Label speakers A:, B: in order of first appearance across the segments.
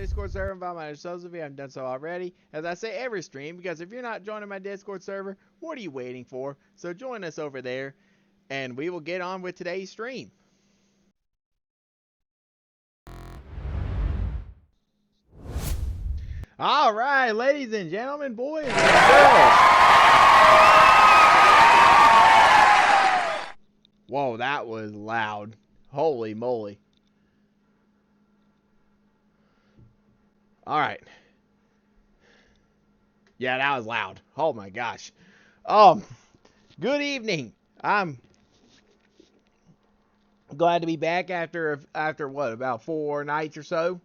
A: Discord server and follow my socials if you haven't done so already. As I say every stream, because if you're not joining my Discord server, what are you waiting for? So join us over there, and we will get on with today's stream. All right, ladies and gentlemen, boys and girls. Whoa, that was loud. Holy moly. All right. Yeah, that was loud. Oh my gosh. Good evening. I'm glad to be back after what, about 4 nights or so.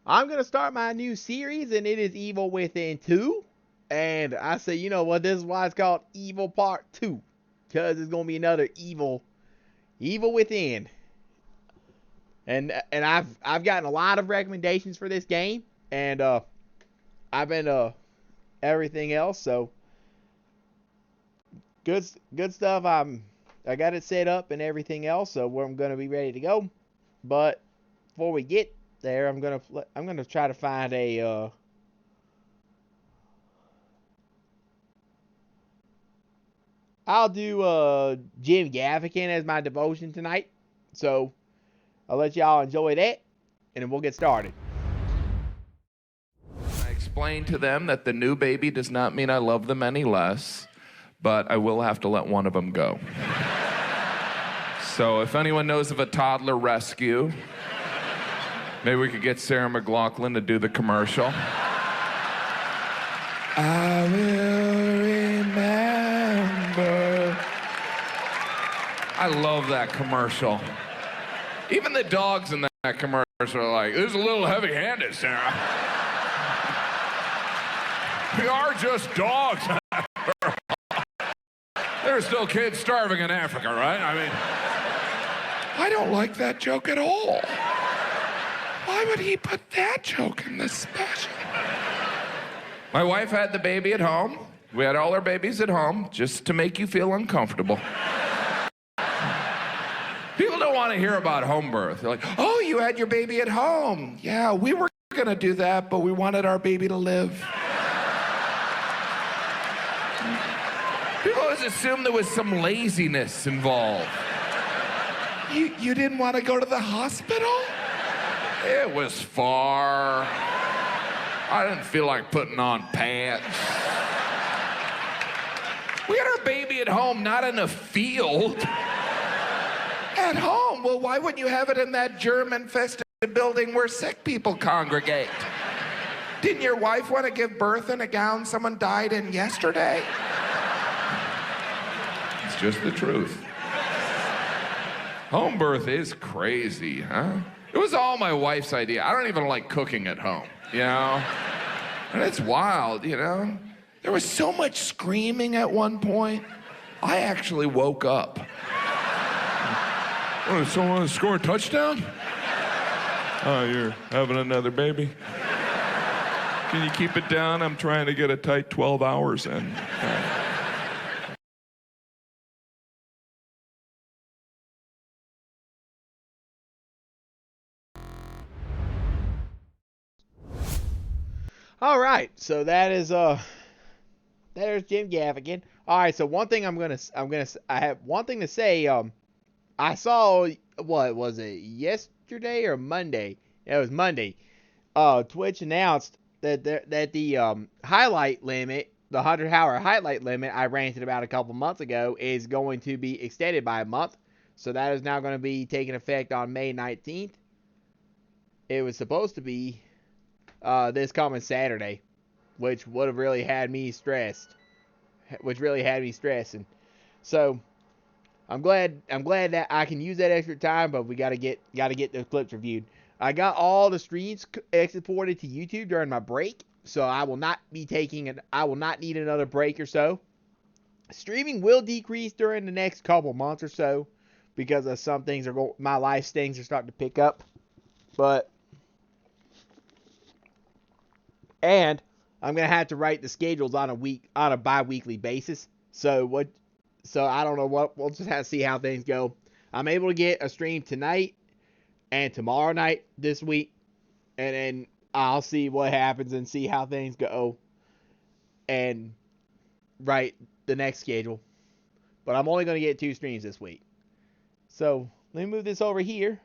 A: I'm gonna start my new series, and it is Evil Within 2. And I say, you know what, this is why it's called Evil Part 2. Because it's gonna be another Evil Within. And I've gotten a lot of recommendations for this game, and I've been everything else, so good stuff. I got it set up and everything else, so I'm gonna be ready to go. But before we get there, I'm gonna try to find a I'll do Jim Gaffigan as my devotion tonight. So I'll let y'all enjoy that, and then we'll get started.
B: I explained to them that the new baby does not mean I love them any less, but I will have to let one of them go. So if anyone knows of a toddler rescue, maybe we could get Sarah McLachlan to do the commercial. I will remember. I love that commercial. Even the dogs in that commercial are like, this is a little heavy-handed, Sarah. We are just dogs. There are still kids starving in Africa, right? I mean, I don't like that joke at all. Why would he put that joke in this special? My wife had the baby at home. We had all our babies at home just to make you feel uncomfortable. People don't want to hear about home birth. They're like, oh, you had your baby at home. Yeah, we were going to do that, but we wanted our baby to live. People always assume there was some laziness involved. You didn't want to go to the hospital? It was far. I didn't feel like putting on pants. We had our baby at home, not in a field. At home? Well, why wouldn't you have it in that germ-infested building where sick people congregate? Didn't your wife want to give birth in a gown someone died in yesterday? It's just the truth. Home birth is crazy, huh? It was all my wife's idea. I don't even like cooking at home, you know? And it's wild, you know? There was so much screaming at one point, I actually woke up. Oh, someone want to score a touchdown? Oh, you're having another baby? Can you keep it down? I'm trying to get a tight 12 hours in.
A: All right, so there's Jim Gaffigan. All right, so I have one thing to say. I saw, what was it, yesterday or Monday? It was Monday. Twitch announced that the highlight limit, the 100-hour highlight limit I ranted about a couple months ago, is going to be extended by a month. So that is now going to be taking effect on May 19th. It was supposed to be this coming Saturday, which would have really had me stressed. So I'm glad that I can use that extra time, but we gotta get those clips reviewed. I got all the streams exported to YouTube during my break, so I will not need another break or so. Streaming will decrease during the next couple months or so because of some things my life things are starting to pick up, and I'm gonna have to write the schedules on a bi-weekly basis. So I don't know we'll just have to see how things go. I'm able to get a stream tonight and tomorrow night this week, and then I'll see what happens and see how things go and write the next schedule. But I'm only going to get 2 streams this week. So let me move this over here.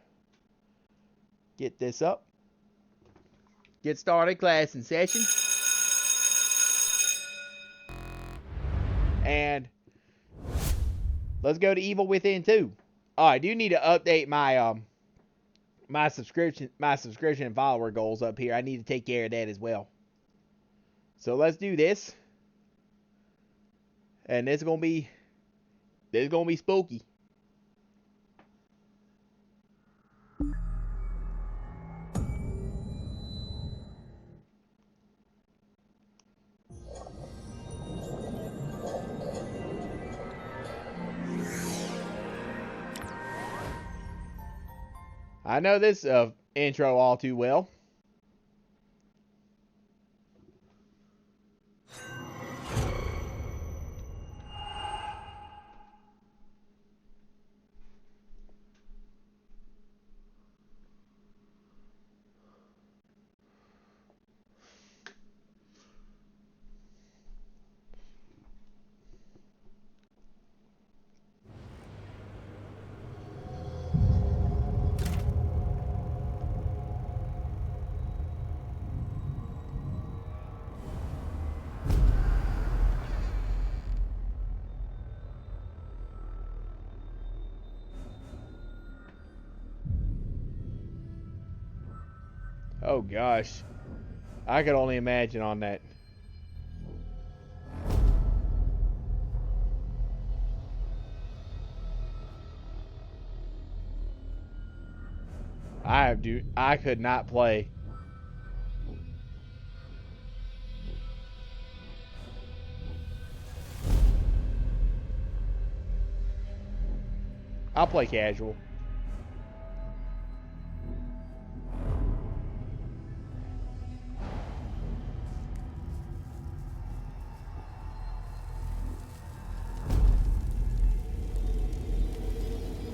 A: Get this up. Get started. Class in session. And let's go to Evil Within 2. Oh, I do need to update my my subscription and follower goals up here. I need to take care of that as well. So let's do this. And this is gonna be spooky. I know this intro all too well. Oh gosh. I could only imagine on that. I could not play. I'll play casual.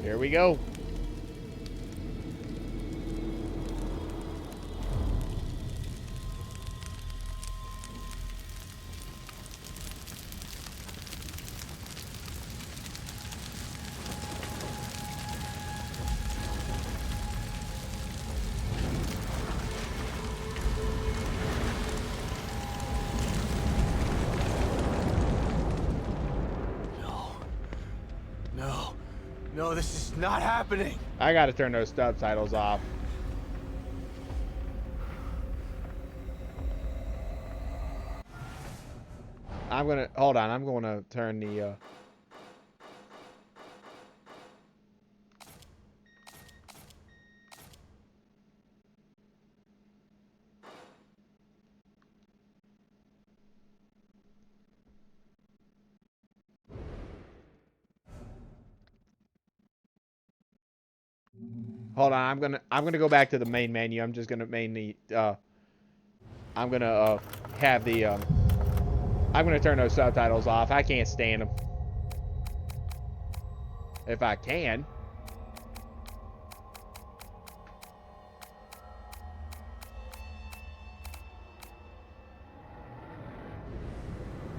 A: Here we go.
C: No, this is not happening.
A: I gotta turn those subtitles off. Hold on, I'm gonna turn the, hold on, I'm gonna go back to the main menu. I'm just gonna mainly, I'm gonna, have the, I'm gonna turn those subtitles off. I can't stand them. If I can.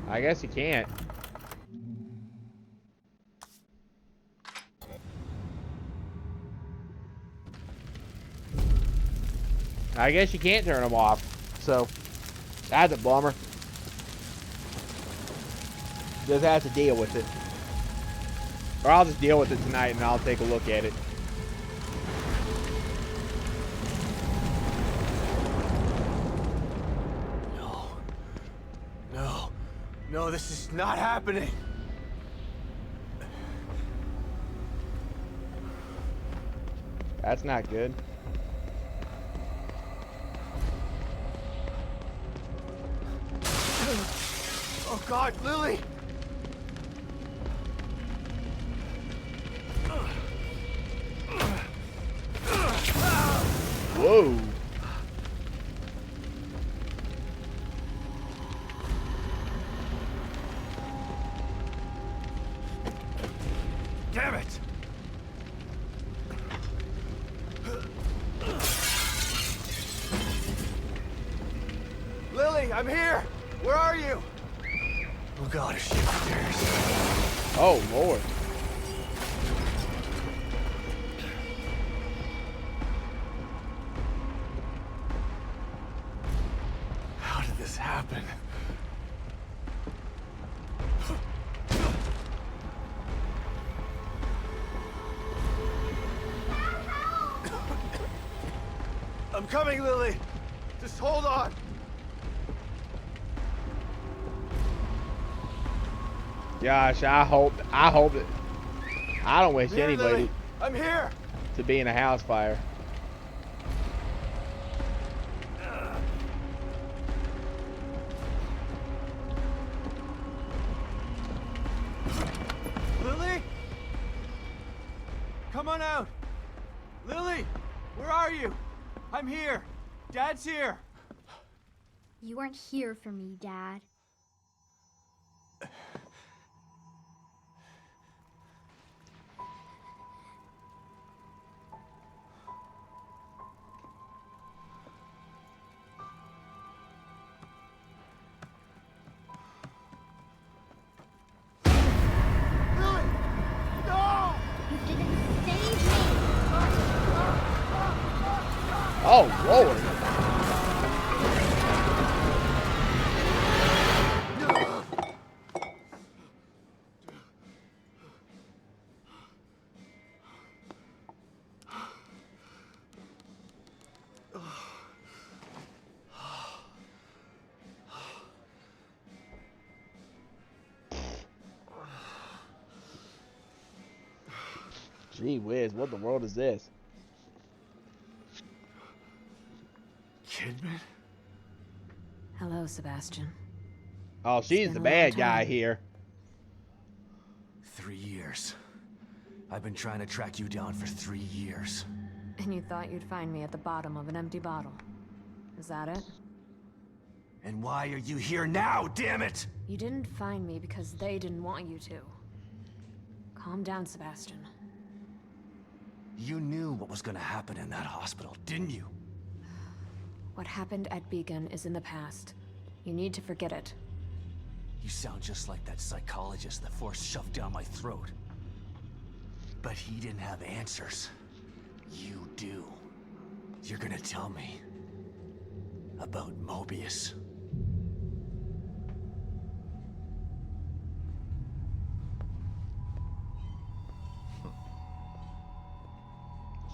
A: I guess you can't. I guess you can't turn them off. So, that's a bummer. Just have to deal with it. Or I'll just deal with it tonight and I'll take a look at it.
C: No, this is not happening.
A: That's not good.
C: Oh God, Lily!
A: Whoa.
C: Damn it! I'm here! Where are you? Oh god, is she upstairs?
A: Oh, Lord.
C: How did this happen? I'm coming, Lily! Just hold on!
A: Gosh, I hope that I don't wish
C: I'm here,
A: anybody
C: Lily! I'm here!
A: to be in a house fire.
C: Lily? Come on out! Lily! Where are you? I'm here! Dad's here!
D: You weren't here for me, Dad.
C: Lily! No!
D: You didn't save me!
A: Oh, Lord. Gee whiz, what the world is this?
C: Kidman?
E: Hello, Sebastian.
A: Oh, she's
E: been
A: the
E: a long
A: bad guy
E: time.
A: here.
C: 3 years. I've been trying to track you down for 3 years.
E: And you thought you'd find me at the bottom of an empty bottle. Is that it?
C: And why are you here now, damn it?
E: You didn't find me because they didn't want you to. Calm down, Sebastian.
C: You knew what was gonna happen in that hospital, didn't you?
E: What happened at Beacon is in the past. You need to forget it.
C: You sound just like that psychologist the Force shoved down my throat. But he didn't have answers. You do. You're gonna tell me about Mobius.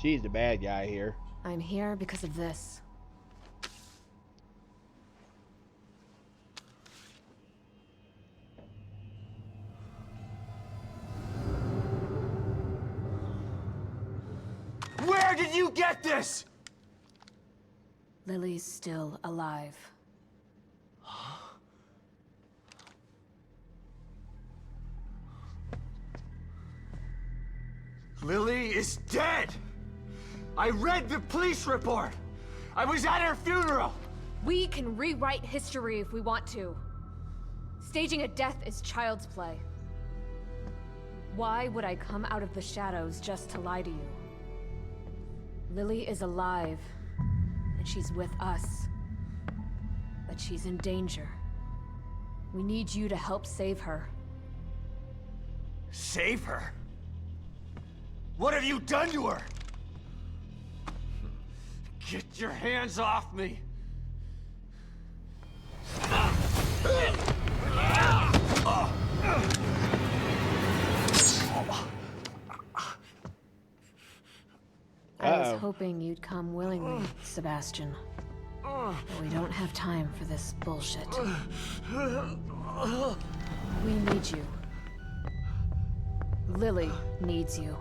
A: She's the bad guy here.
E: I'm here because of this.
C: Where did you get this?
E: Lily's still alive.
C: Lily is dead! I read the police report! I was at her funeral!
E: We can rewrite history if we want to. Staging a death is child's play. Why would I come out of the shadows just to lie to you? Lily is alive, and she's with us. But she's in danger. We need you to help save her.
C: Save her? What have you done to her? Get your hands off me!
E: I was
A: Uh-oh.
E: hoping you'd come willingly, Sebastian. But we don't have time for this bullshit. We need you. Lily needs you.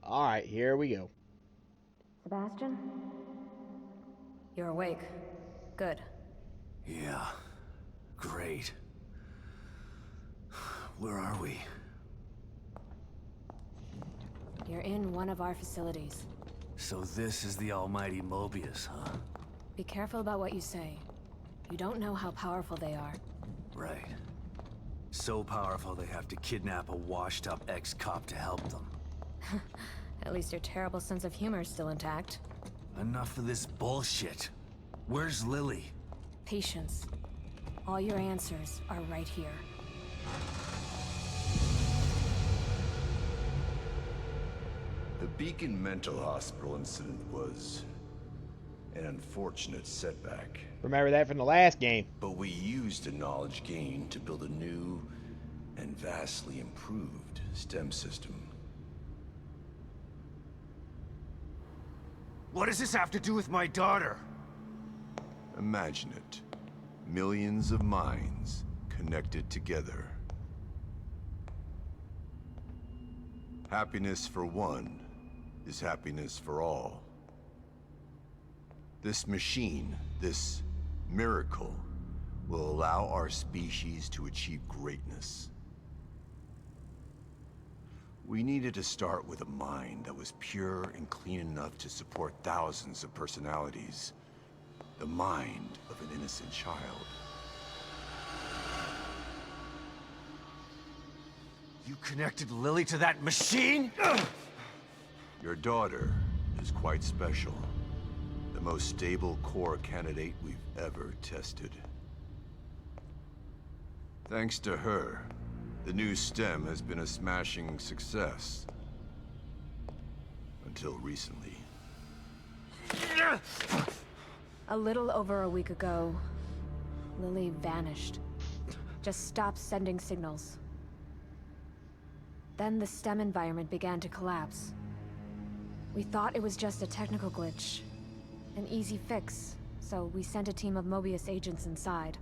A: All right, here we go.
E: Sebastian? You're awake. Good.
C: Yeah, great. Where are we?
E: You're in one of our facilities.
C: So this is the almighty Mobius, huh?
E: Be careful about what you say. You don't know how powerful they are.
C: right. So powerful they have to kidnap a washed-up ex-cop to help them.
E: At least your terrible sense of humor is still intact.
C: Enough of this bullshit. Where's Lily?
E: Patience. All your answers are right here.
F: The Beacon Mental Hospital incident was an unfortunate setback.
A: Remember that from the last game.
F: But we used the knowledge gained to build a new and vastly improved STEM system.
C: What does this have to do with my daughter?
F: Imagine it. Millions of minds connected together. Happiness for one is happiness for all. This machine, this miracle, will allow our species to achieve greatness. We needed to start with a mind that was pure and clean enough to support thousands of personalities. The mind of an innocent child.
C: You connected Lily to that machine?
F: Your daughter is quite special. The most stable core candidate we've ever tested. Thanks to her, the new STEM has been a smashing success. Until recently.
E: A little over a week ago, Lily vanished. Just stopped sending signals. Then the STEM environment began to collapse. We thought it was just a technical glitch, an easy fix, so we sent a team of Mobius agents inside.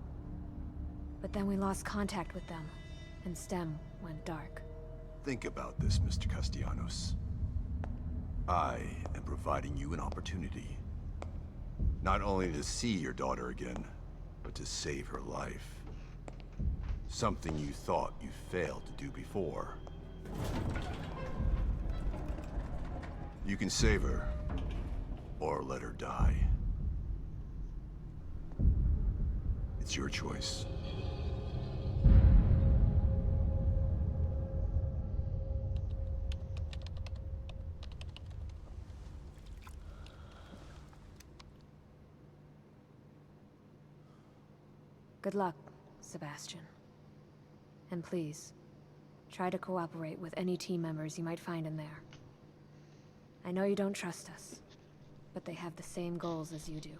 E: But then we lost contact with them, and STEM went dark.
F: Think about this, Mr. Castellanos. I am providing you an opportunity. Not only to see your daughter again, but to save her life. Something you thought you failed to do before. You can save her, or let her die. It's your choice.
E: Good luck, Sebastian. And please, try to cooperate with any team members you might find in there. I know you don't trust us, but they have the same goals as you do.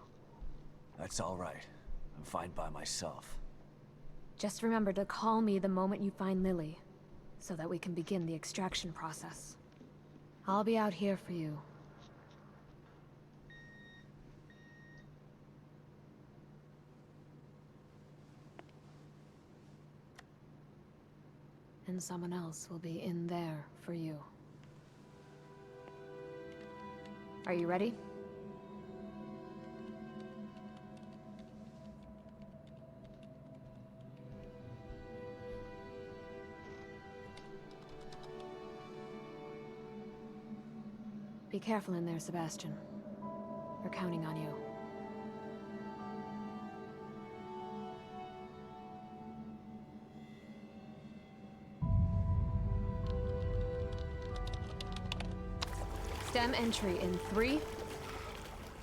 C: That's all right. I'm fine by myself.
E: Just remember to call me the moment you find Lily, so that we can begin the extraction process. I'll be out here for you. And someone else will be in there for you. Are you ready? Be careful in there, Sebastian. We're counting on you. STEM entry in 3,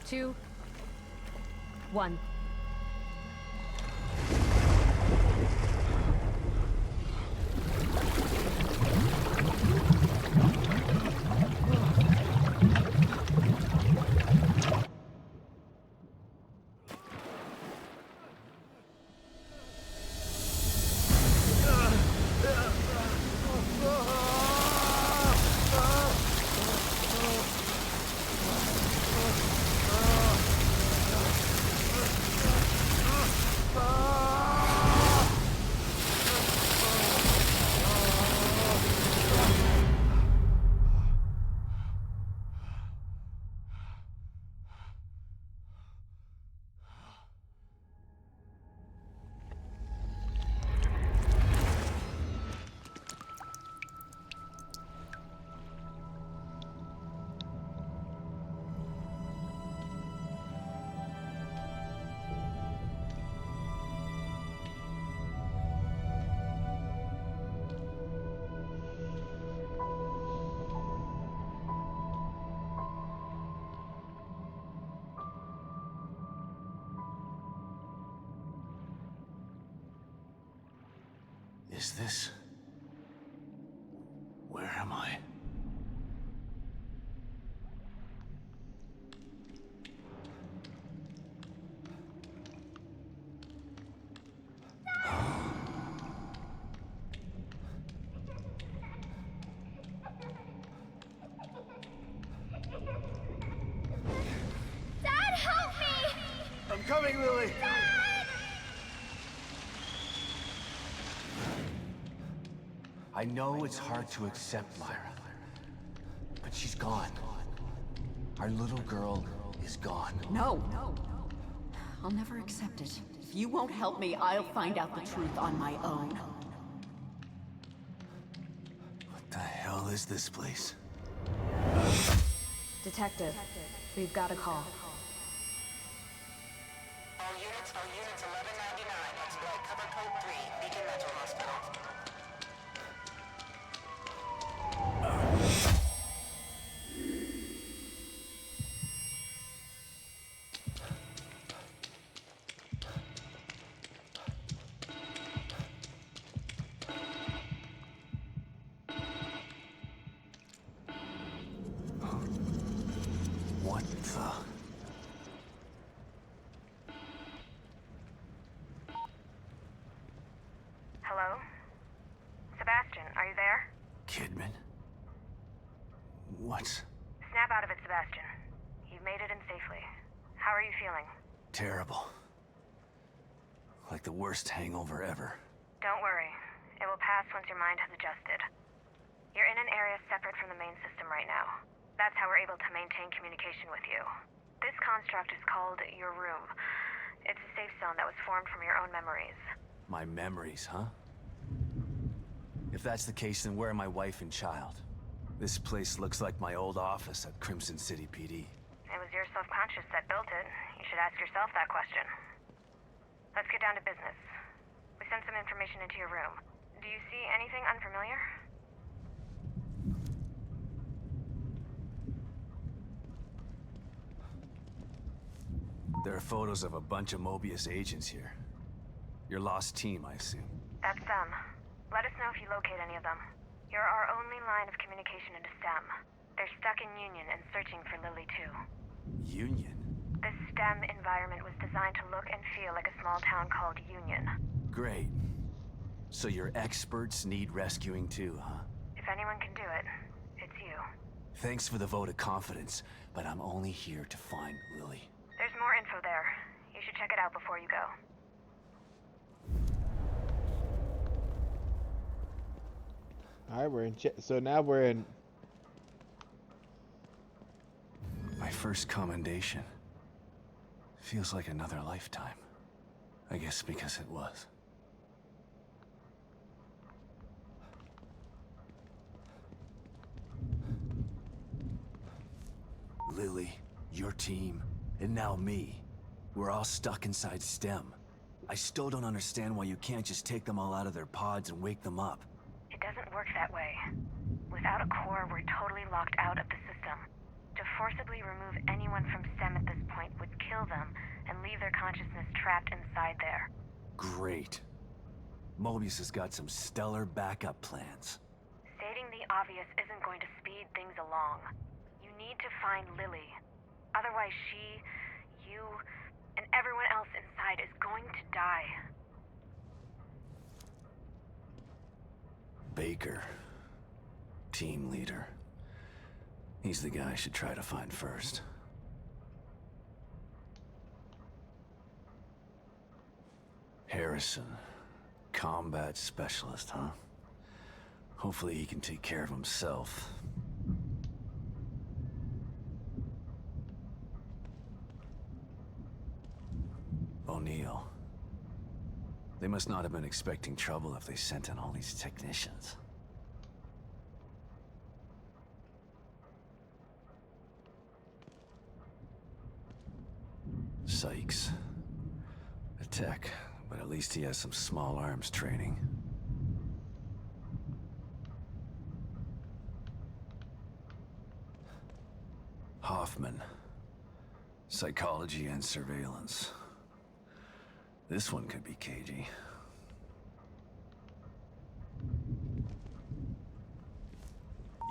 E: 2, 1.
C: this? Where am I?
D: Dad, help me!
C: I'm coming, Lily! I know it's hard to accept, Lyra. But she's gone. Our little girl is gone.
G: No. I'll never accept it. If you won't help me, I'll find out the truth on my own.
C: What the hell is this place?
E: Detective, we've got a call.
H: All units 1199. Exploit cover code 3, Beacon Mental Hospital.
C: What the?
I: Hello? Sebastian, are you there?
C: Kidman? What?
I: Snap out of it, Sebastian. You've made it in safely. How are you feeling?
C: Terrible. Like the worst hangover ever.
I: Don't worry. It will pass once your mind has adjusted. You're in an area separate from the main system right now. That's how we're able to maintain communication with you. This construct is called your room. It's a safe zone that was formed from your own memories.
C: My memories, huh? If that's the case, then where are my wife and child? This place looks like my old office at Crimson City PD.
I: It was your self-conscious that built it. You should ask yourself that question. Let's get down to business. We sent some information into your room. Do you see anything unfamiliar?
C: There are photos of a bunch of Mobius agents here. Your lost team, I assume.
I: That's them. Let us know if you locate any of them. You're our only line of communication into STEM. They're stuck in Union and searching for Lily too.
C: Union?
I: This STEM environment was designed to look and feel like a small town called Union.
C: Great. So your experts need rescuing too, huh?
I: If anyone can do it, it's you.
C: Thanks for the vote of confidence, but I'm only here to find Lily.
I: There's more info there. You should check it out before you go.
A: Alright, we're in so now we're in.
C: My first commendation. Feels like another lifetime. I guess because it was. Lily, your team, and now me. We're all stuck inside STEM. I still don't understand why you can't just take them all out of their pods and wake them up.
I: It doesn't work that way. Without a core, we're totally locked out of the system. To forcibly remove anyone from STEM at this point would kill them and leave their consciousness trapped inside there.
C: Great. Mobius has got some stellar backup plans.
I: Stating the obvious isn't going to speed things along. You need to find Lily. Otherwise she, you, and everyone else inside is going to die.
C: Baker. Team leader. He's the guy I should try to find first. Harrison. Combat specialist, huh? Hopefully he can take care of himself. O'Neill. They must not have been expecting trouble if they sent in all these technicians. Sykes. A tech, but at least he has some small arms training. Hoffman. Psychology and surveillance. This one could be cagey.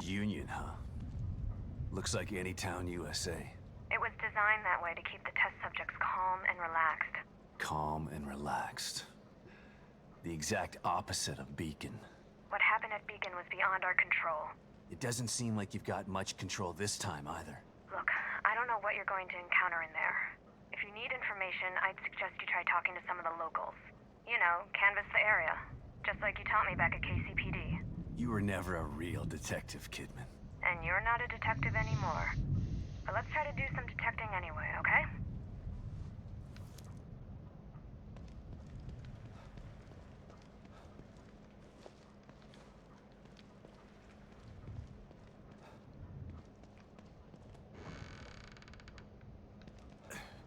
C: Union, huh? Looks like Anytown, USA.
I: It was designed that way to keep the test subjects calm and relaxed.
C: Calm and relaxed. The exact opposite of Beacon.
I: What happened at Beacon was beyond our control.
C: It doesn't seem like you've got much control this time either.
I: Look, I don't know what you're going to encounter in there. If you need information, I'd suggest you try talking to some of the locals. You know, canvass the area. Just like you taught me back at KCPD.
C: You were never a real detective, Kidman.
I: And you're not a detective anymore. But let's try to do some detecting anyway, okay?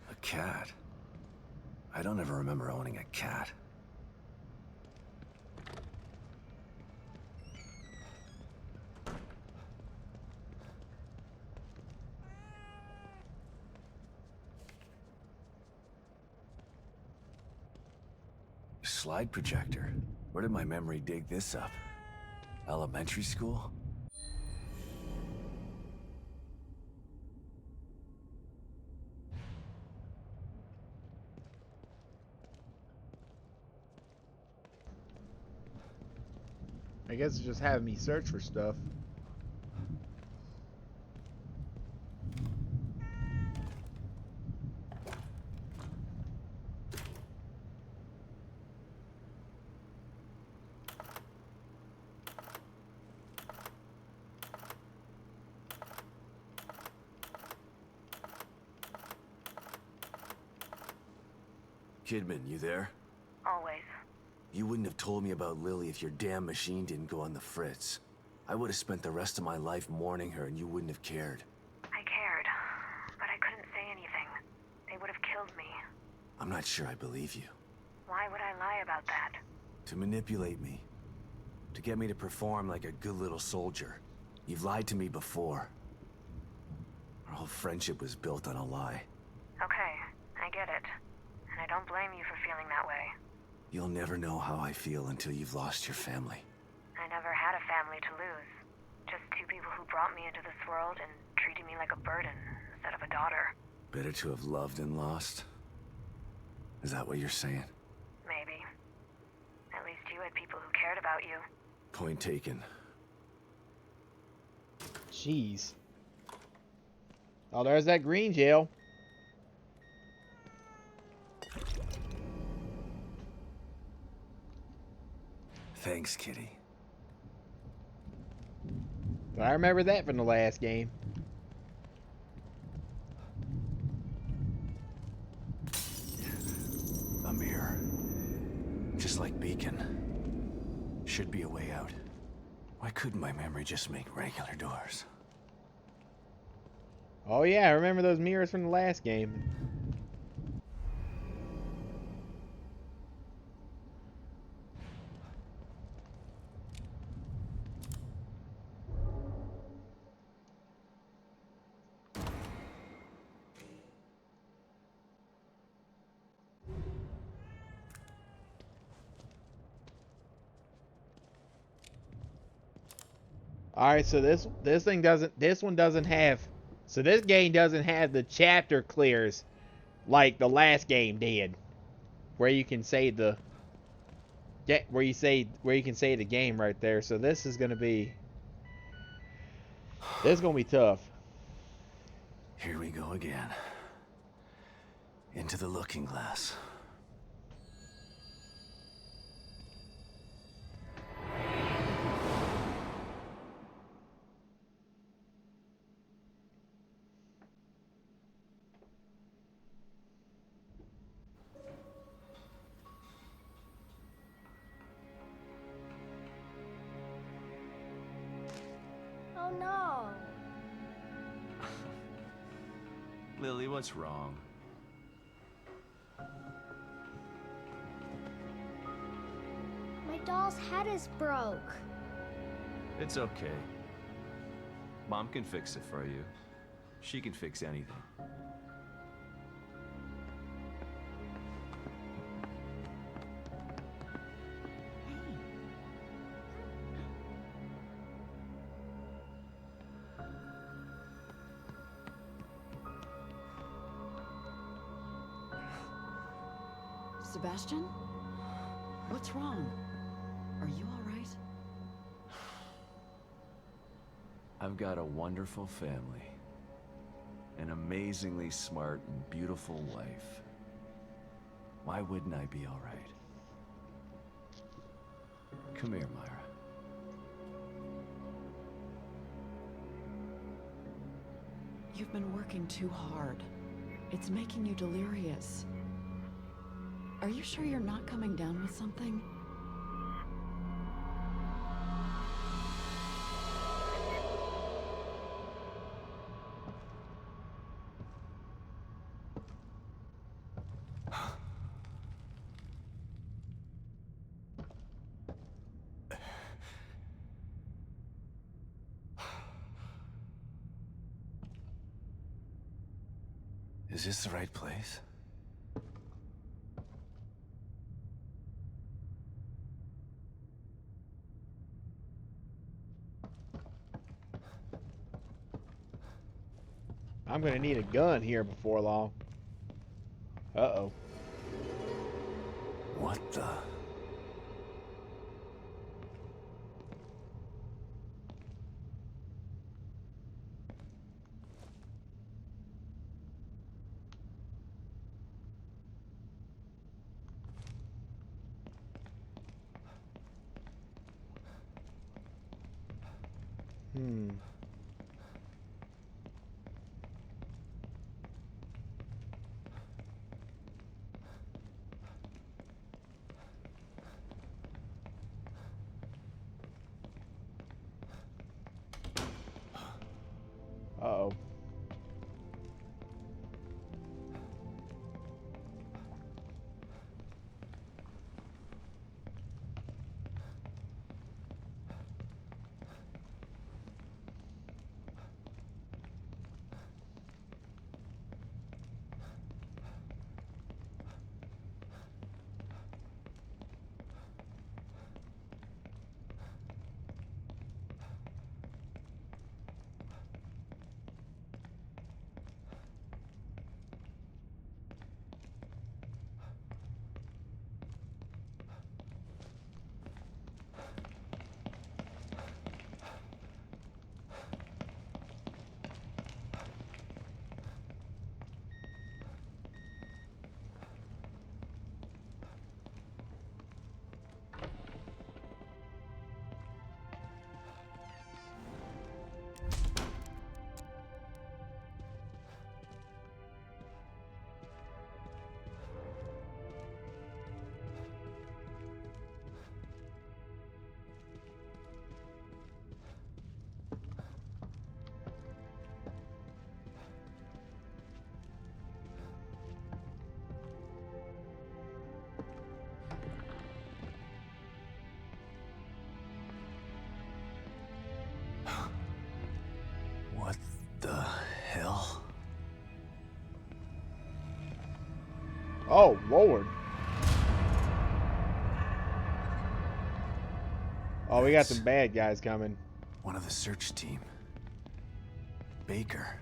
C: A cat? I don't ever remember owning a cat. Slide projector. Where did my memory dig this up? Elementary school?
A: I guess it's just having me search for stuff.
C: Kidman, you there?
I: Always.
C: You wouldn't have told me about Lily if your damn machine didn't go on the fritz. I would have spent the rest of my life mourning her and you wouldn't have cared.
I: I cared, but I couldn't say anything. They would have killed me.
C: I'm not sure I believe you.
I: Why would I lie about that?
C: To manipulate me. To get me to perform like a good little soldier. You've lied to me before. Our whole friendship was built on a lie.
I: Okay, I get it. And I don't blame you for feeling that way.
C: You'll never know how I feel until you've lost your family.
I: I never had a family to lose. Just two people who brought me into this world and treated me like a burden instead of a daughter.
C: Better to have loved and lost? Is that what you're saying?
I: Maybe. At least you had people who cared about you.
C: Point taken.
A: Jeez. Oh, there's that green gel.
C: Thanks, Kitty.
A: But I remember that from the last game.
C: A mirror. Just like Beacon. Should be a way out. Why couldn't my memory just make regular doors?
A: Oh yeah, I remember those mirrors from the last game. Alright, so this one doesn't have, so this game doesn't have the chapter clears like the last game did, where you can say the, where you can say the game right there. So this is gonna be tough.
C: Here we go again. Into the looking glass.
D: Oh no.
J: Lily, what's wrong?
D: My doll's head is broke.
J: It's okay. Mom can fix it for you. She can fix anything.
G: Sebastian? What's wrong? Are you all right?
J: I've got a wonderful family. An amazingly smart and beautiful wife. Why wouldn't I be all right? Come here, Myra.
G: You've been working too hard. It's making you delirious. Are you sure you're not coming down with something?
C: Is this the right place?
A: I'm gonna need a gun here before long. Uh-oh.
C: What the?
A: Hmm. Uh-oh.
C: What the hell?
A: Oh, Lord. Oh, we got some bad guys coming.
C: One of the search team. Baker.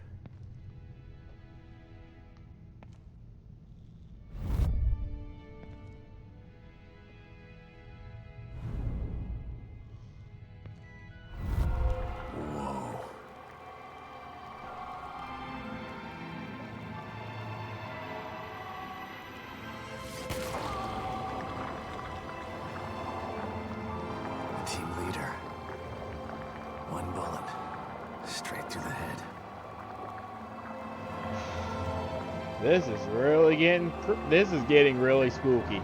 C: Whoa. Team leader. One bullet. Straight through the head.
A: This is really getting really spooky.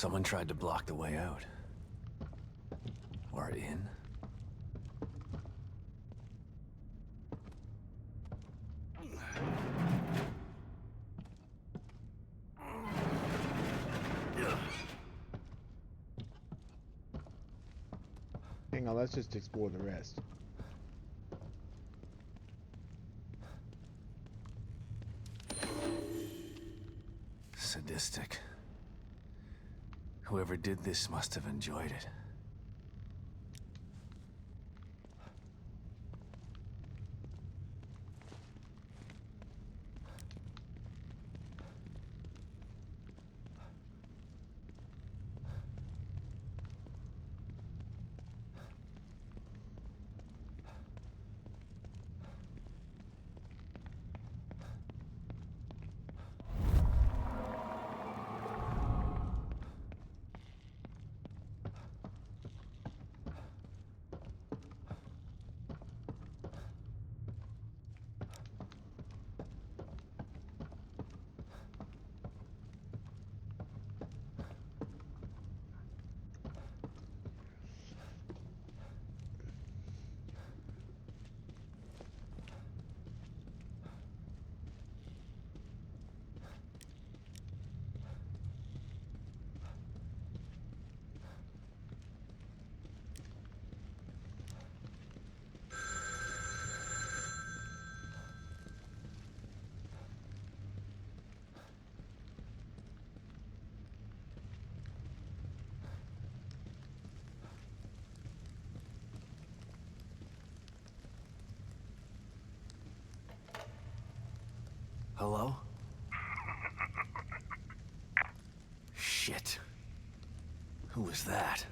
C: Someone tried to block the way out. Or in.
A: Hang on, let's just explore the rest.
C: Sadistic. Whoever did this must have enjoyed it. Hello? Shit. Who was that?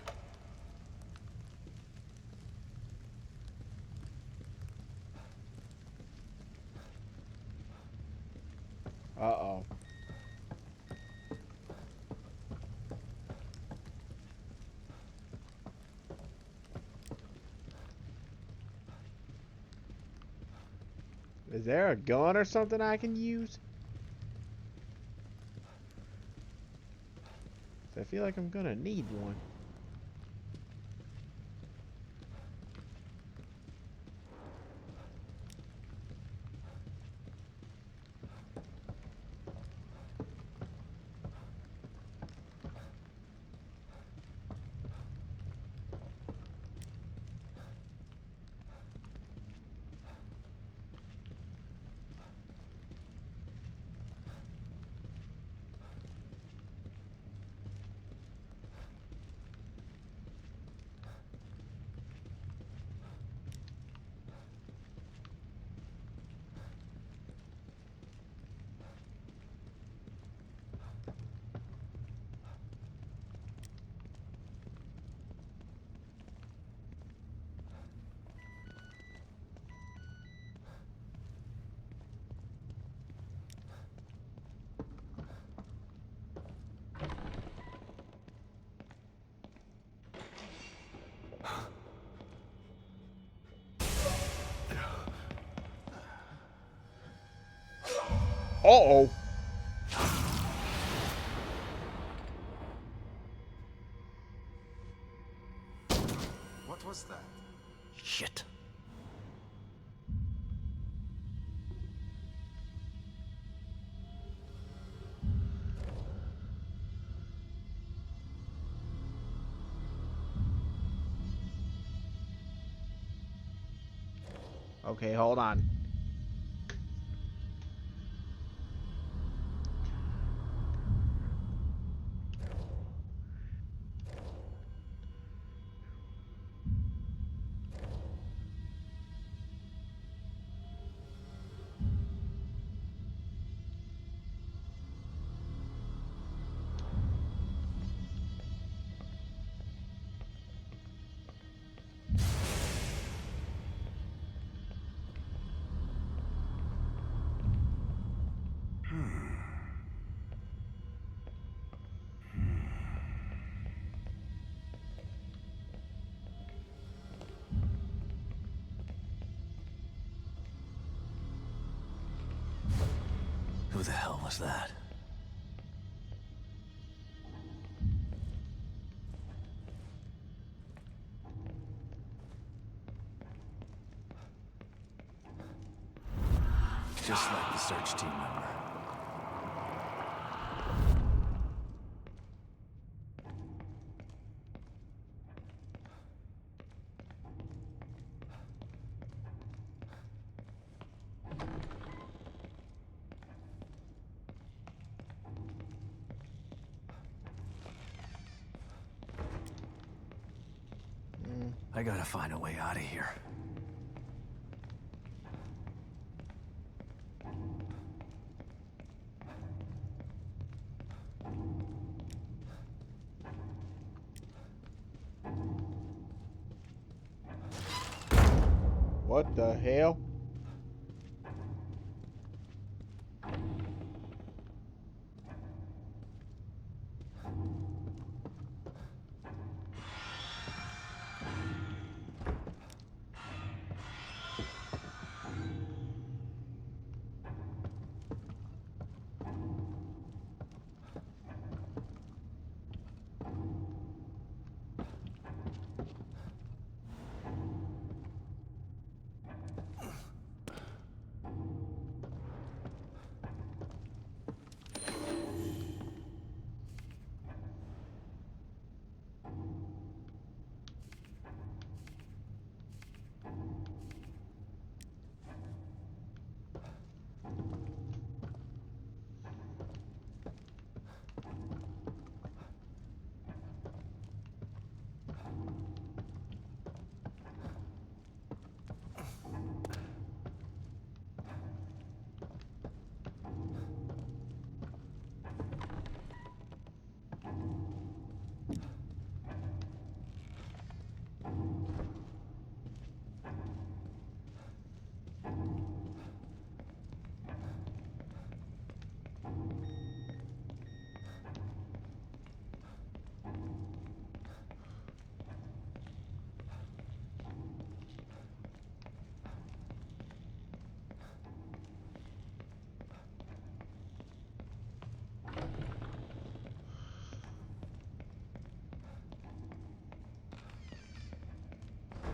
A: Uh-oh. Is there a gun or something I can use? I feel like I'm gonna need one. Uh-oh.
F: What was that?
C: Shit.
A: Okay, hold on.
C: Who the hell was that? just like the search team member. I gotta find a way out of here.
A: What the hell?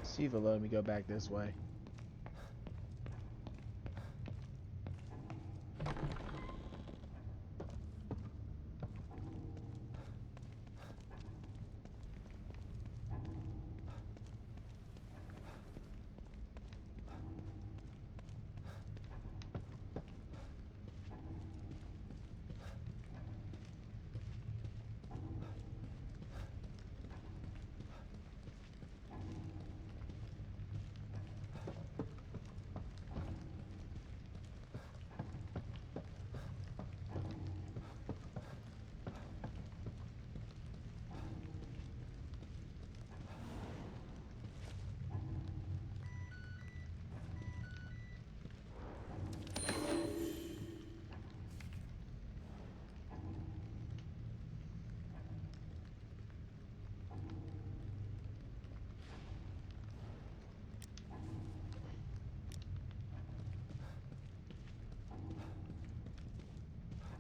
A: See if it'll let me go back this way.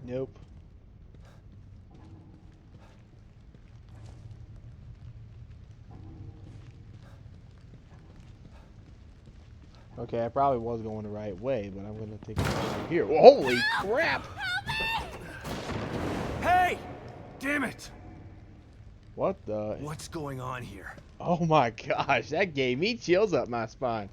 A: Nope. Okay, I probably was going the right way, but I'm gonna take it over here. Holy crap!
C: Hey! Damn it!
A: What the?
C: What's going on here?
A: Oh my gosh, that gave me chills up my spine.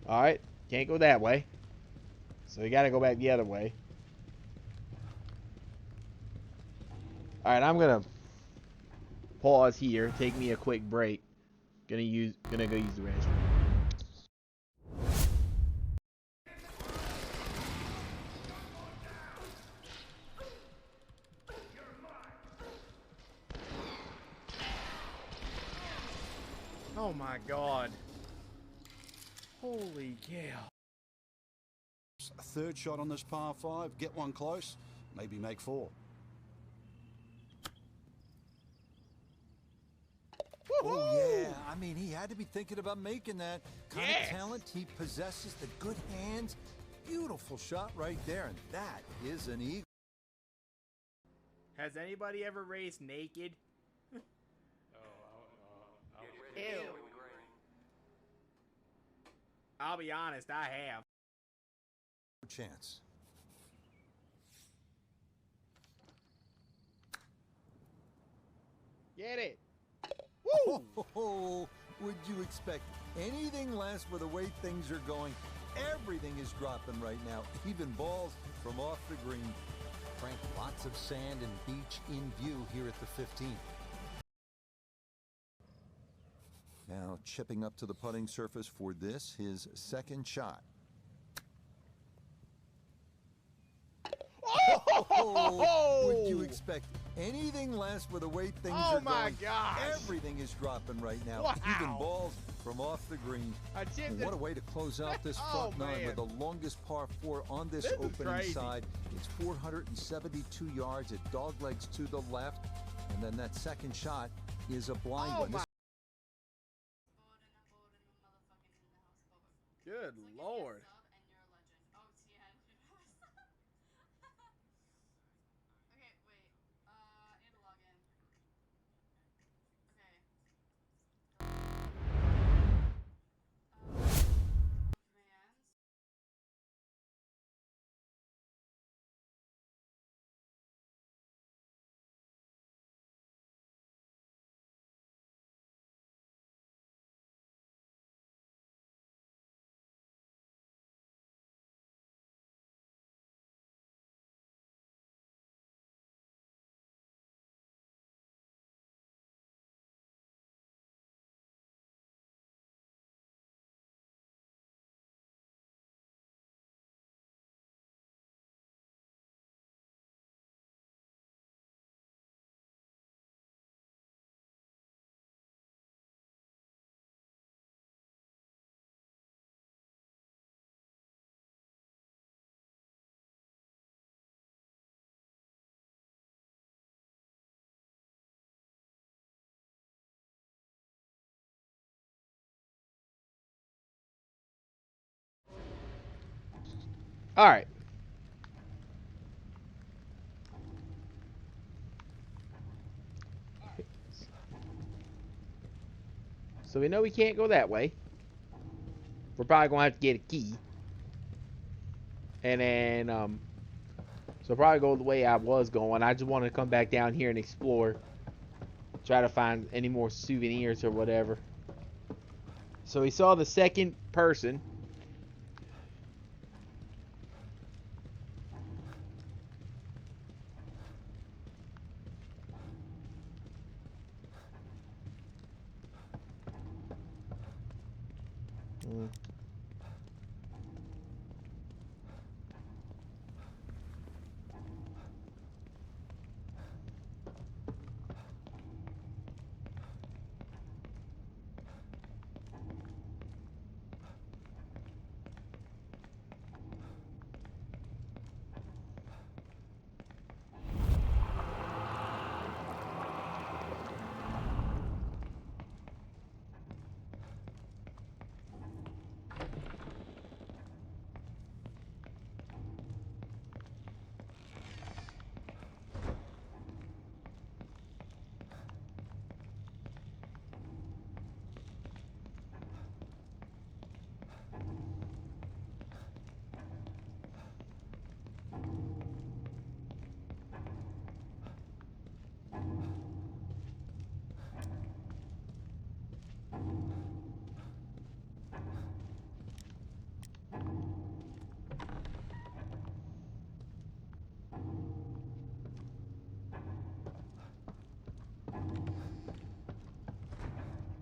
A: Alright, can't go that way. So you gotta go back the other way. Alright, I'm gonna pause here, take me a quick break. Gonna go use the restroom. Oh my god. Holy cow.
K: A third shot on this par 5, get one close, maybe make 4.
L: Oh yeah, I mean he had to be thinking about making that kind of talent. He possesses the good hands. Beautiful shot right there, and that is an eagle.
A: Has anybody ever raced naked? Ew. I'll be honest, I have.
L: Chance.
A: Get it.
L: Oh, would you expect anything less with the way things are going? Everything is dropping right now, even balls from off the green. Frank, lots of sand and beach in view here at the 15th. Now chipping up to the putting surface for this, his second shot. Oh, would you expect anything less with the way things are going?
A: Oh my gosh!
L: Everything is dropping right now,
A: Wow.
L: even balls from off the green. What a way to close out this front nine
A: man.
L: with the longest par 4 on this
A: This is
L: opening
A: crazy.
L: side. It's 472 yards at dog legs to the left, and then that second shot is a blind
A: Oh
L: one.
A: my. Good Lord. All right. So we know we can't go that way. We're probably gonna have to get a key. And then, so probably go the way I was going. I just wanted to come back down here and explore. Try to find any more souvenirs or whatever. So we saw the second person.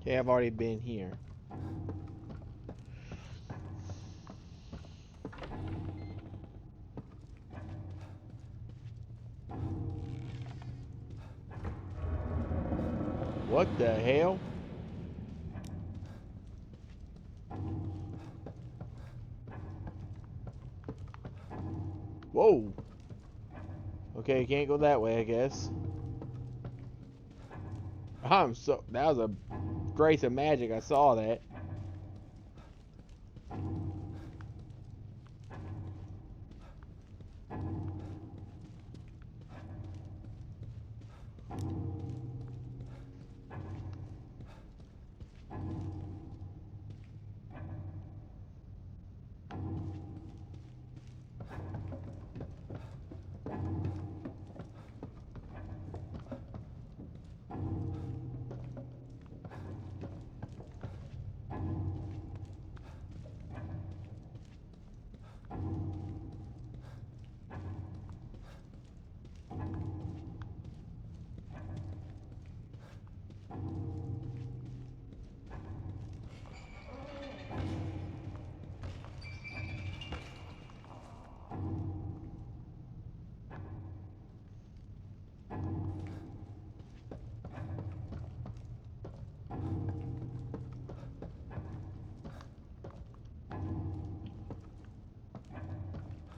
A: Okay, I've already been here. What the hell? Whoa. Okay, can't go that way, I guess. That was a grace of magic. I saw that.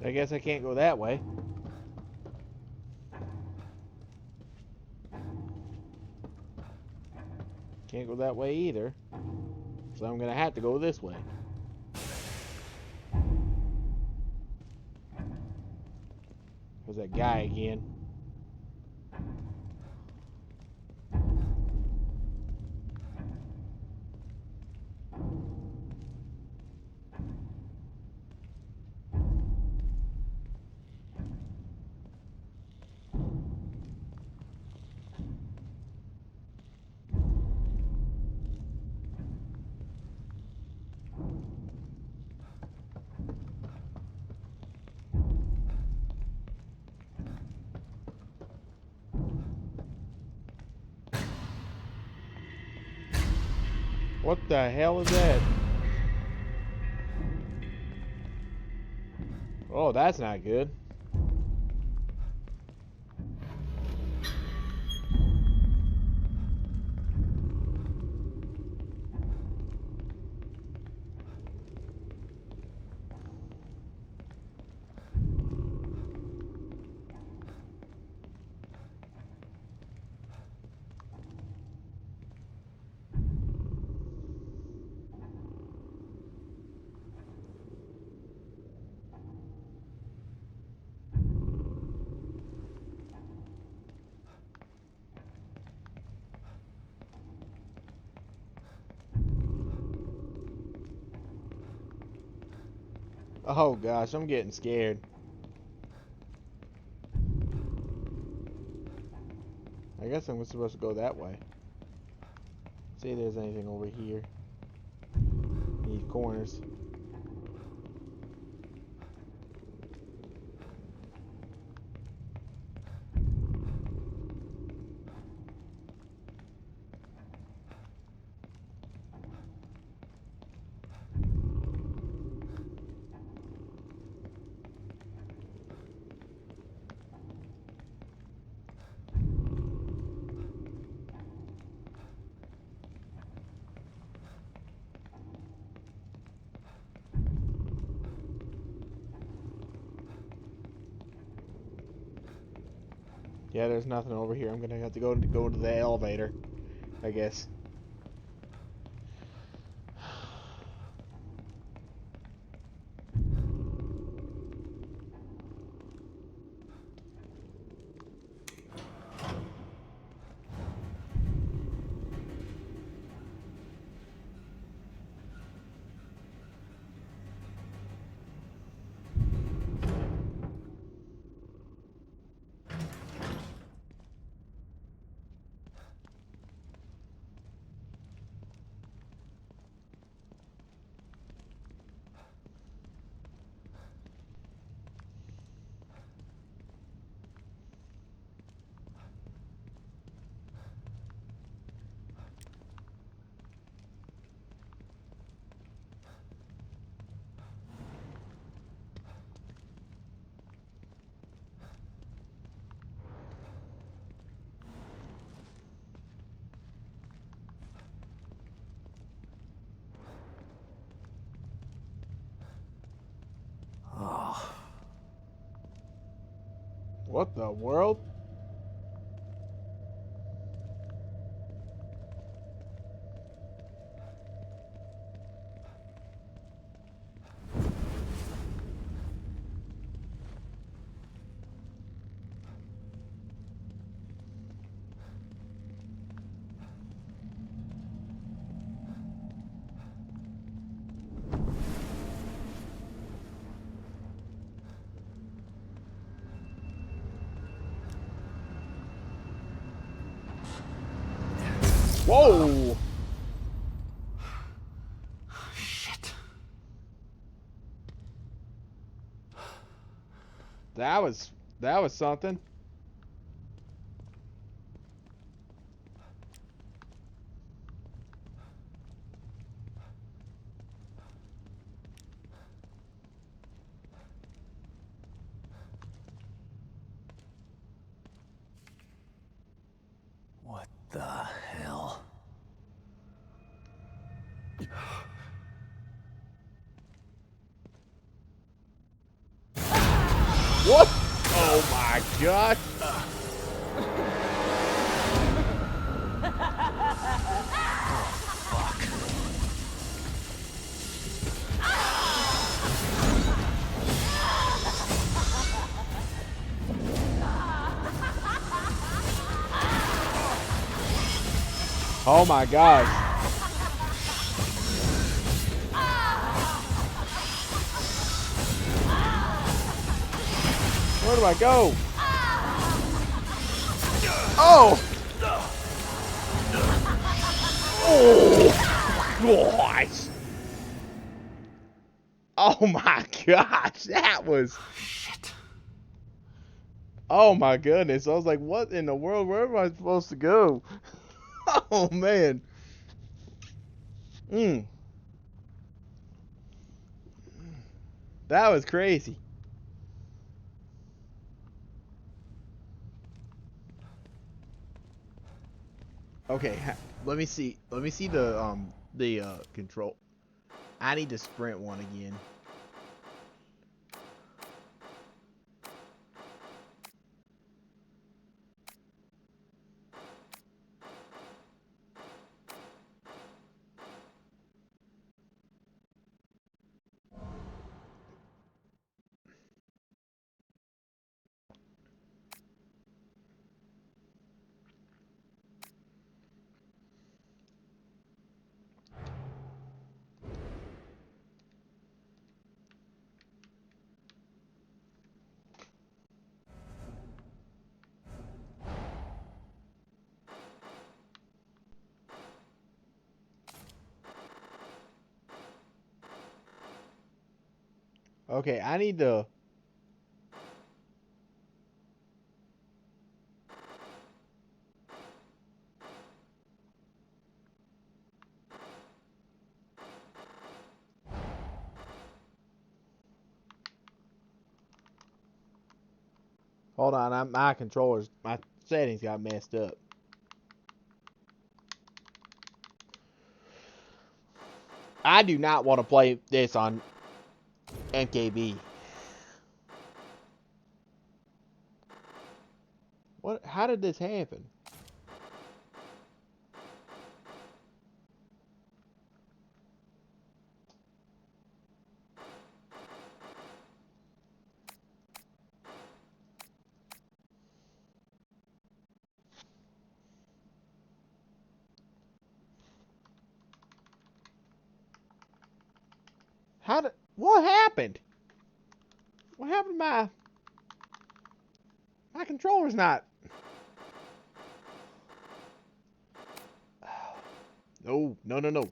A: I guess I can't go that way. Can't go that way either. So I'm gonna have to go this way. There's that guy again. What the hell is that? Oh, that's not good. Oh gosh, I'm getting scared. I guess I'm supposed to go that way. See if there's anything over here. These corners. Yeah, there's nothing over here. I'm gonna have to go to the elevator, I guess. What the world? Whoa!
C: Shit.
A: That was something.
C: What the hell?
A: gosh. Oh my gosh. Where do I go? Oh! Oh! Gosh! Oh my gosh! That was...
C: Shit.
A: Oh my goodness. I was like, what in the world? Where am I supposed to go? Oh man. That was crazy. Okay, let me see. Let me see the control. I need to sprint one again. Okay, I need to... Hold on, my controllers, my settings got messed up. I do not want to play this on MKB. What? How did this happen? What happened? What happened to my controller's not... No, no, no, no.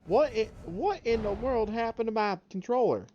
A: What in the world happened to my controller?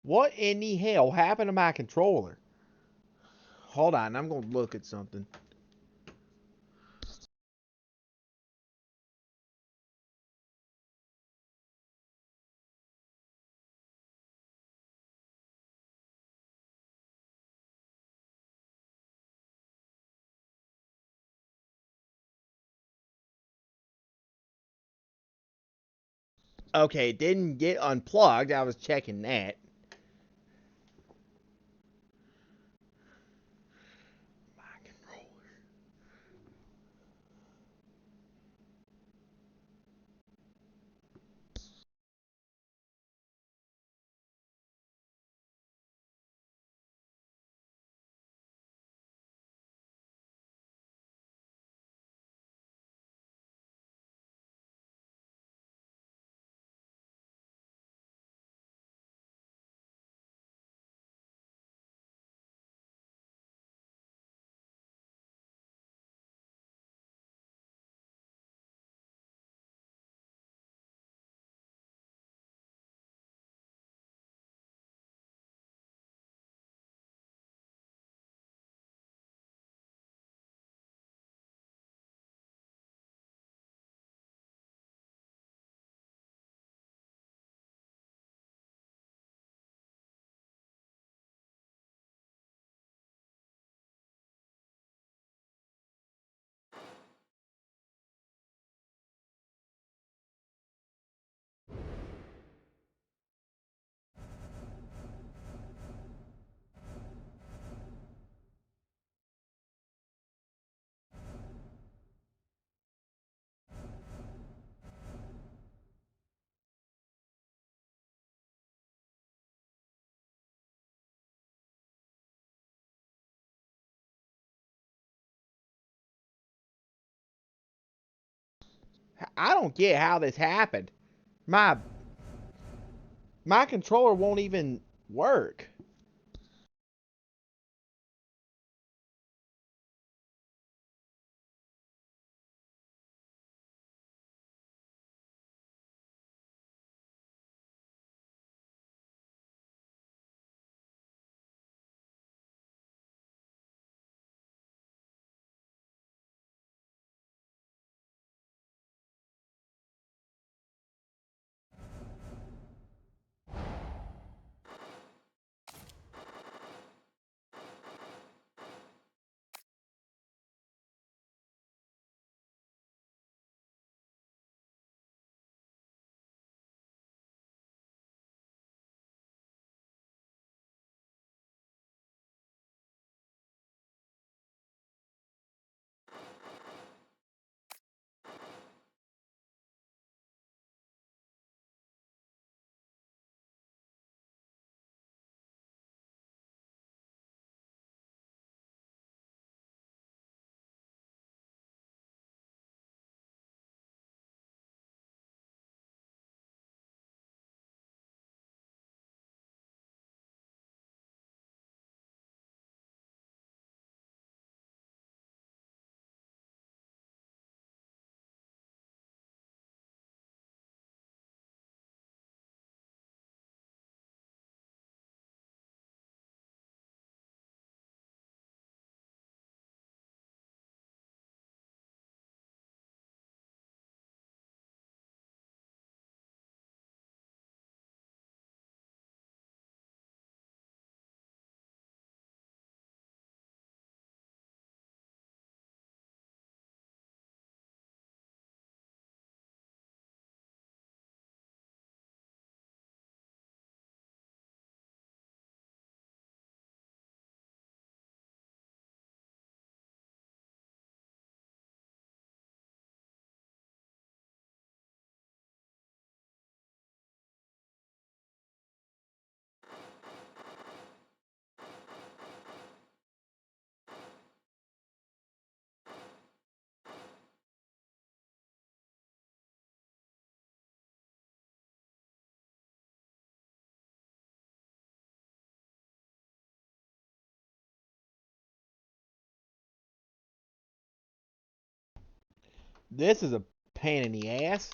A: What in the hell happened to my controller? Hold on, I'm gonna look at something. Okay, it didn't get unplugged. I was checking that. My controller. I don't get how this happened. My controller won't even work. This is a pain in the ass.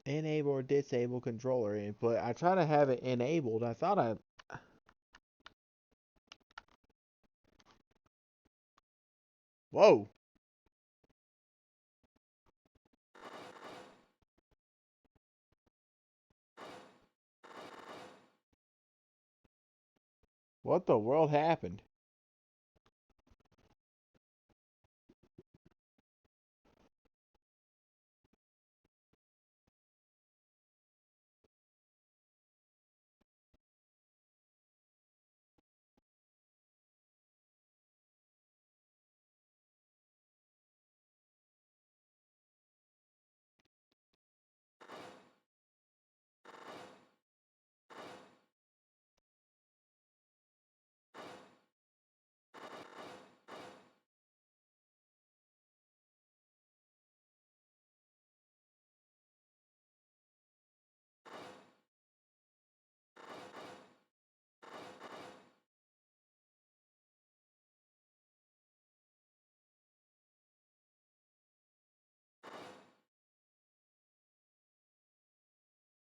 A: Enable or disable controller input. I try to have it enabled. I thought I... Whoa. What the world happened?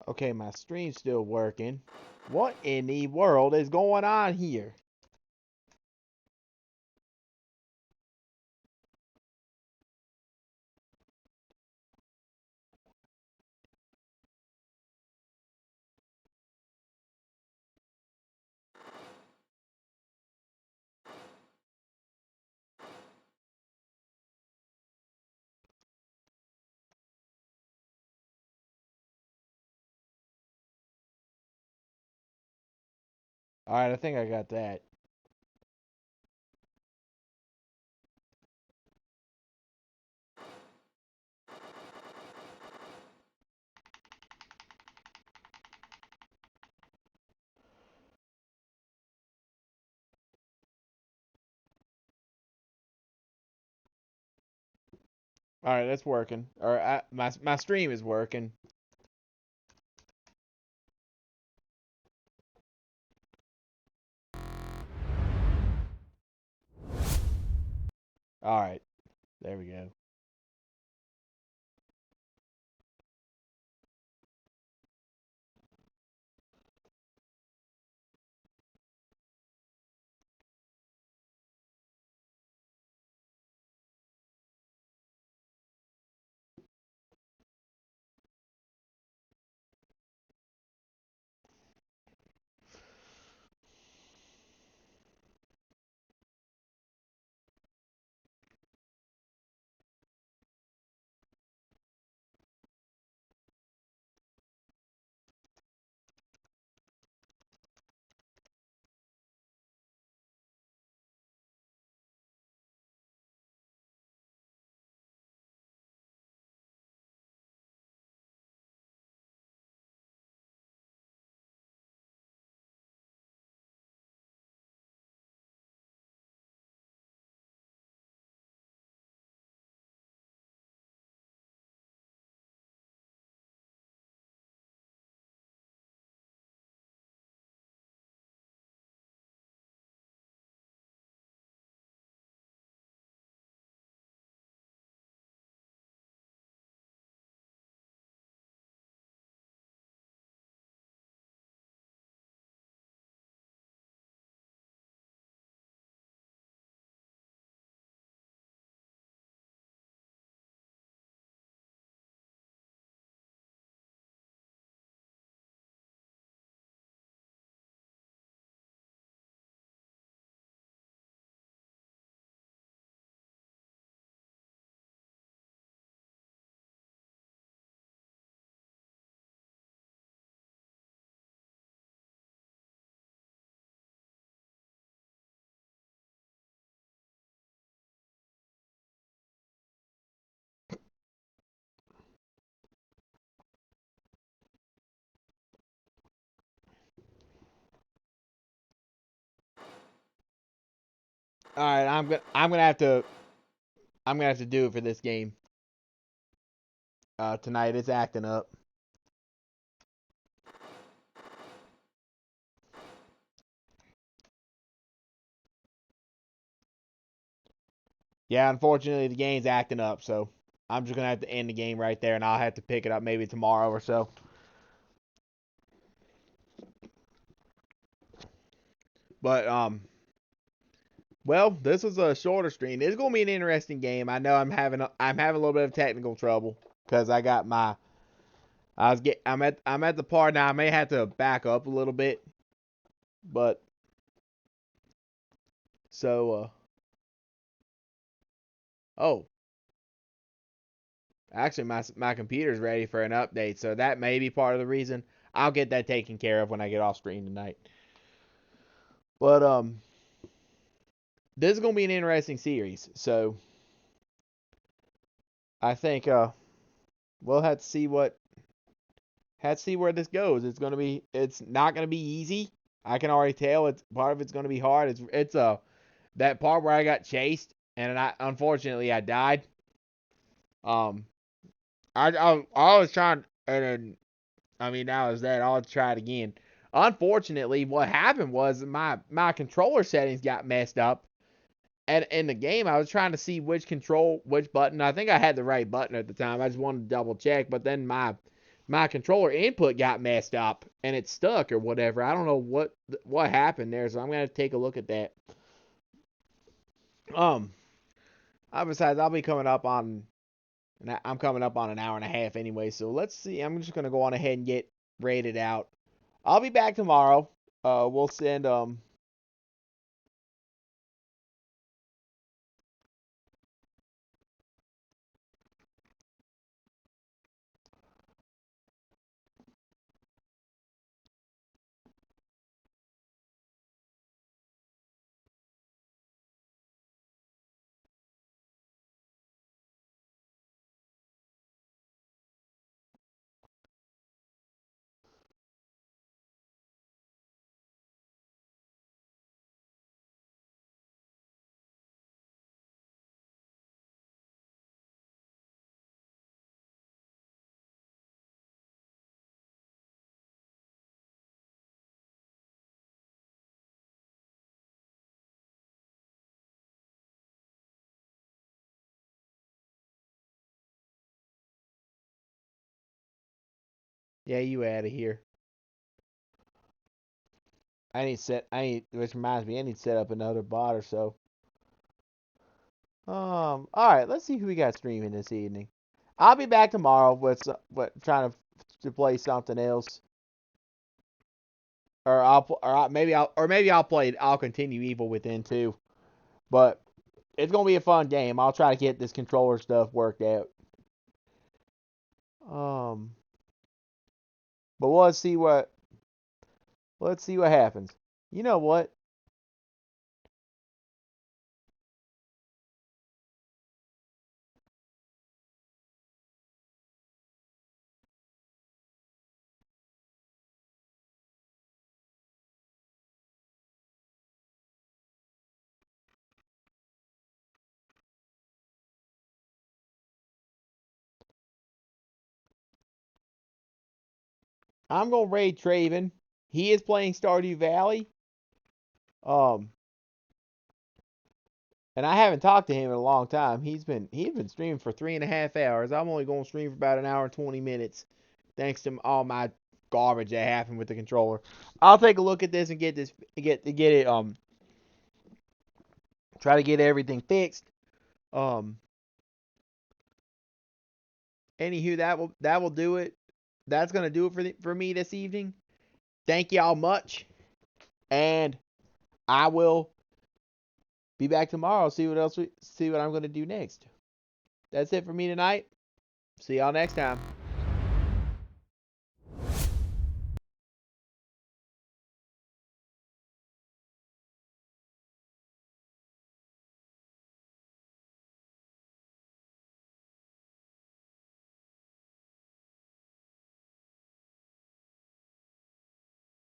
A: Okay, my stream's still working. What in the world is going on here? Alright, I think I got that. Alright, that's working. Or my stream is working. Alright. There we go. Alright, I'm gonna have to do it for this game. Tonight it's acting up. Yeah, unfortunately the game's acting up, so I'm just gonna have to end the game right there, and I'll have to pick it up maybe tomorrow or so. But well, this was a shorter stream. It's gonna be an interesting game. I know I'm having a little bit of technical trouble because I got my I'm at the part now. I may have to back up a little bit, but so oh, actually my computer's ready for an update, so that may be part of the reason. I'll get that taken care of when I get off stream tonight. But this is gonna be an interesting series, so I think we'll have to see where this goes. It's not gonna be easy. I can already tell. It's part of it's gonna be hard. It's that part where I got chased and unfortunately I died. I was trying, and then, I mean, that was that. I'll try it again. Unfortunately, what happened was my controller settings got messed up. And in the game, I was trying to see which button. I think I had the right button at the time. I just wanted to double check. But then my controller input got messed up and it stuck or whatever. I don't know what happened there, so I'm gonna take a look at that. Besides, I'll be coming up on. I'm coming up on an hour and a half anyway, so let's see. I'm just gonna go on ahead and get rated out. I'll be back tomorrow. We'll send yeah, you out of here. Which reminds me, I need to set up another bot or so. All right, let's see who we got streaming this evening. I'll be back tomorrow with trying to play something else, maybe I'll continue Evil Within too. But it's gonna be a fun game. I'll try to get this controller stuff worked out. But let's see what happens. You know what? I'm gonna raid Traven. He is playing Stardew Valley. And I haven't talked to him in a long time. He's been streaming for 3.5 hours. I'm only gonna stream for about an hour and 20 minutes, thanks to all my garbage that happened with the controller. I'll take a look at this and get it try to get everything fixed. Anywho, that will do it. That's gonna do it for me this evening. Thank y'all much, and I will be back tomorrow. See what I'm gonna do next. That's it for me tonight. See y'all next time.